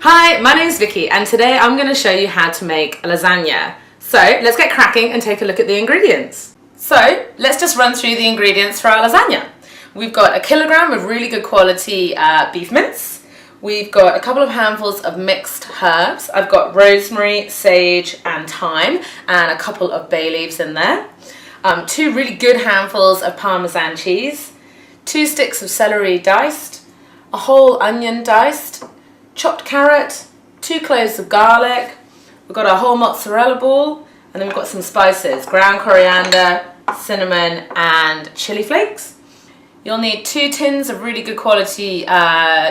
Hi, my name's Vicky and today I'm going to show you how to make a lasagna. So let's get cracking and take a look at the ingredients. So let's just run through the ingredients for our lasagna. We've got a kilogram of really good quality beef mince. We've got a couple of handfuls of mixed herbs. I've got rosemary, sage and thyme and a couple of bay leaves in there. 2 really good handfuls of Parmesan cheese, 2 sticks of celery diced, a whole onion diced, chopped carrot, 2 cloves of garlic, we've got our whole mozzarella ball, and then we've got some spices, ground coriander, cinnamon and chili flakes. You'll need 2 tins of really good quality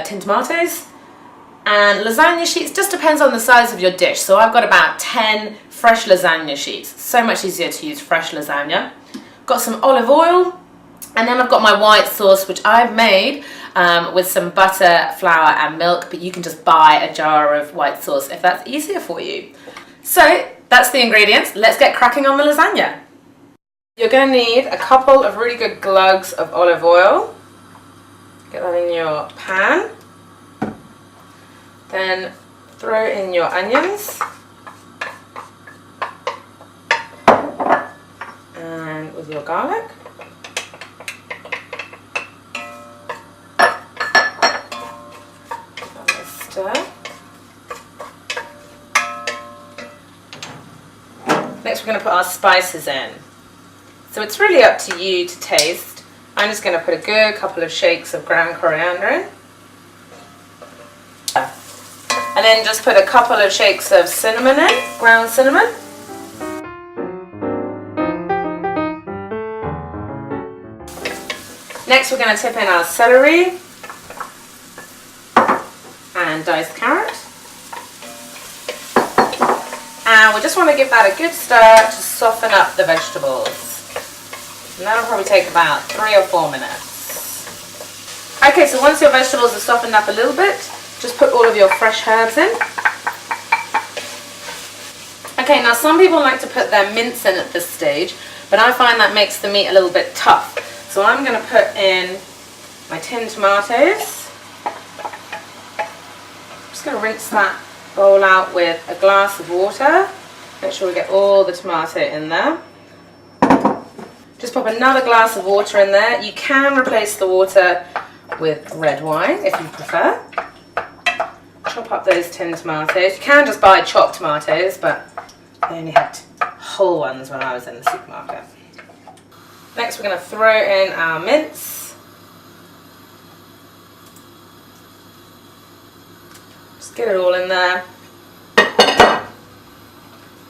tin tomatoes, and lasagna sheets, just depends on the size of your dish. So I've got about 10 fresh lasagna sheets, so much easier to use fresh lasagna. Got some olive oil, and then I've got my white sauce which I've made with some butter, flour and milk, but you can just buy a jar of white sauce if that's easier for you. So that's the ingredients. Let's get cracking on the lasagna. You're going to need a couple of really good glugs of olive oil. Get that in your pan. Then throw in your onions. And with your garlic. Stir. Next we're going to put our spices in. So it's really up to you to taste. I'm just going to put a good couple of shakes of ground coriander in. And then just put a couple of shakes of cinnamon in, ground cinnamon. Next we're going to tip in our celery and diced carrot. And we just want to give that a good stir to soften up the vegetables. And that'll probably take about 3 or 4 minutes. Okay, so once your vegetables are softened up a little bit, just put all of your fresh herbs in. Okay, now some people like to put their mince in at this stage, but I find that makes the meat a little bit tough. So I'm going to put in my tin tomatoes. I'm just going to rinse that bowl out with a glass of water. Make sure we get all the tomato in there. Just pop another glass of water in there. You can replace the water with red wine if you prefer. Chop up those tin tomatoes. You can just buy chopped tomatoes, but I only had whole ones when I was in the supermarket. Next we're going to throw in our mince. Just get it all in there.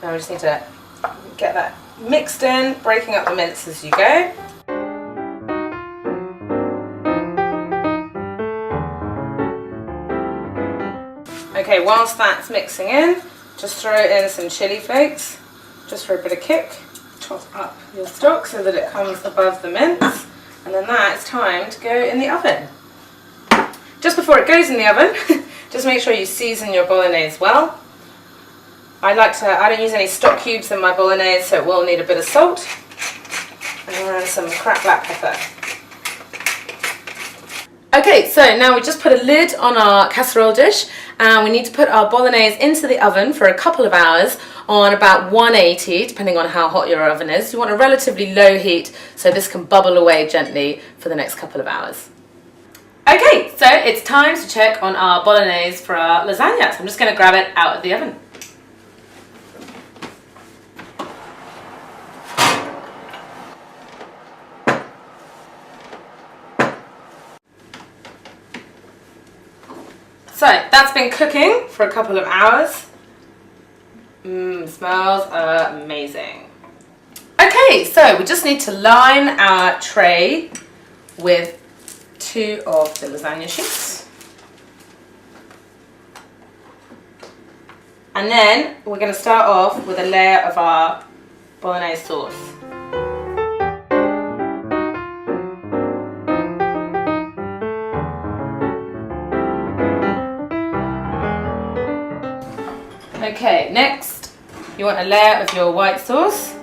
Now we just need to get that mixed in, breaking up the mince as you go. Okay, whilst that's mixing in, just throw in some chili flakes, just for a bit of kick. Top up your stock so that it comes above the mince, and then that is time to go in the oven. Just before it goes in the oven, just make sure you season your bolognese well. I don't use any stock cubes in my bolognese, so it will need a bit of salt and some cracked black pepper. Okay, so now we just put a lid on our casserole dish, and we need to put our bolognese into the oven for a couple of hours on about 180, depending on how hot your oven is. You want a relatively low heat so this can bubble away gently for the next couple of hours. Okay, so it's time to check on our bolognese for our lasagna. So I'm just going to grab it out of the oven. So that's been cooking for a couple of hours. Smells amazing. Okay, so we just need to line our tray with 2 of the lasagna sheets. And then we're going to start off with a layer of our bolognese sauce. Okay, next you want a layer of your white sauce.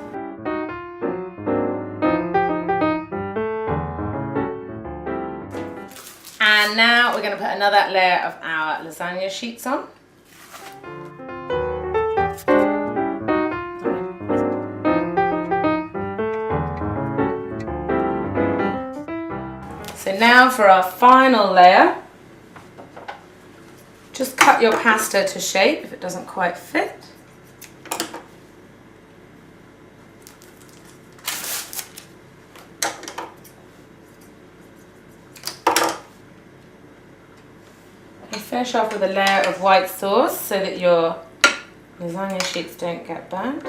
And now we're going to put another layer of our lasagna sheets on. So now for our final layer, just cut your pasta to shape if it doesn't quite fit. And finish off with a layer of white sauce so that your lasagna sheets don't get burnt.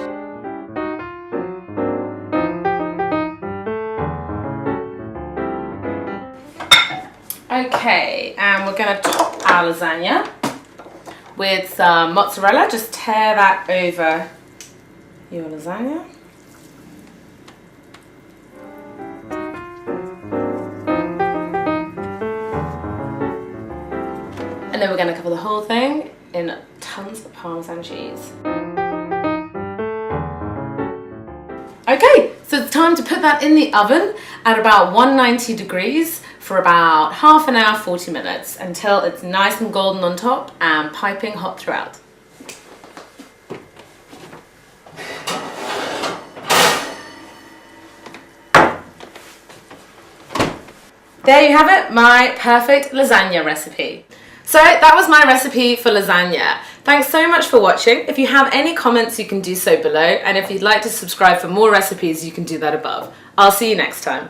Okay, and we're going to top our lasagna with some mozzarella. Just tear that over your lasagna. And then we're going to cover the whole thing in tons of Parmesan cheese. Okay, so it's time to put that in the oven at about 190 degrees for about half an hour, 40 minutes, until it's nice and golden on top and piping hot throughout. There you have it, my perfect lasagna recipe. So that was my recipe for lasagna. Thanks so much for watching. If you have any comments, you can do so below. And if you'd like to subscribe for more recipes, you can do that above. I'll see you next time.